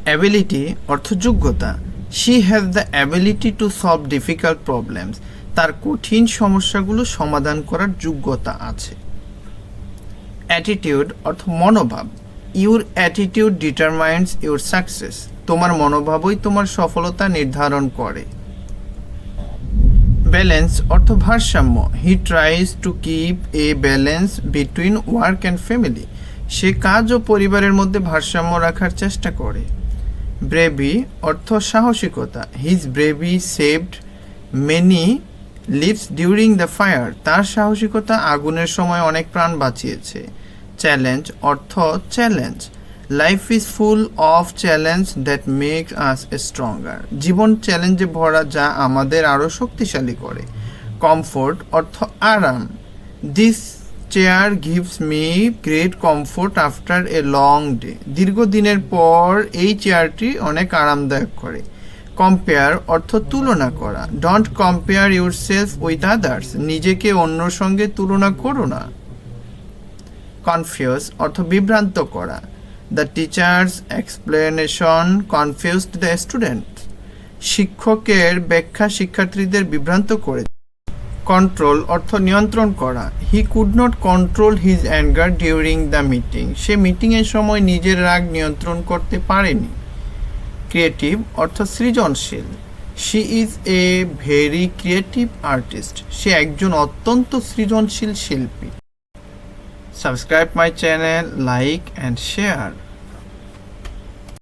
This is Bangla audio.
অ্যাবিলিটি অর্থ যোগ্যতা। She has the ability to solve difficult problems. তার কঠিন সমস্যাগুলো সমাধান করার যোগ্যতা আছে। অ্যাটিটিউড অর্থ মনোভাব। Your attitude determines your success. তোমার মনোভাবই তোমার সফলতা নির্ধারণ করে। ব্যালেন্স অর্থ ভারসাম্য। He tries to keep a balance between work and family. সে কাজ ও পরিবারের মধ্যে ভারসাম্য রাখার চেষ্টা করে। ব্রেভি অর্থ সাহসিকতা। His bravery saved many lives during the fire. তার সাহসিকতা আগুনের সময় অনেক প্রাণ বাঁচিয়েছে। চ্যালেঞ্জ অর্থ challenge. Life is full of challenge that makes us stronger. জীবন চ্যালেঞ্জে ভরা, যা আমাদের আরও শক্তিশালী করে। কমফোর্ট অর্থ আরাম। This chair gives me great comfort after a long day. দীর্ঘদিনের পর এই চেয়ারটি অনেক আরামদায়ক করে। কম্পেয়ার অর্থ তুলনা করা। Don't compare your self with others. নিজেকে অন্যর সঙ্গে তুলনা করো না। কনফিউজ অর্থ বিভ্রান্ত করা। The teacher's explanation confused the student. শিক্ষকের ব্যাখ্যা শিক্ষার্থীদের বিভ্রান্ত করে। কন্ট্রোল অর্থ নিয়ন্ত্রণ করা। He could not control his anger during the meeting. সে মিটিংয়ের সময় নিজের রাগ নিয়ন্ত্রণ করতে পারেনি। ক্রিয়েটিভ অর্থ সৃজনশীল। She is a very creative artist. সে একজন অত্যন্ত সৃজনশীল শিল্পী। Subscribe my channel, like and share.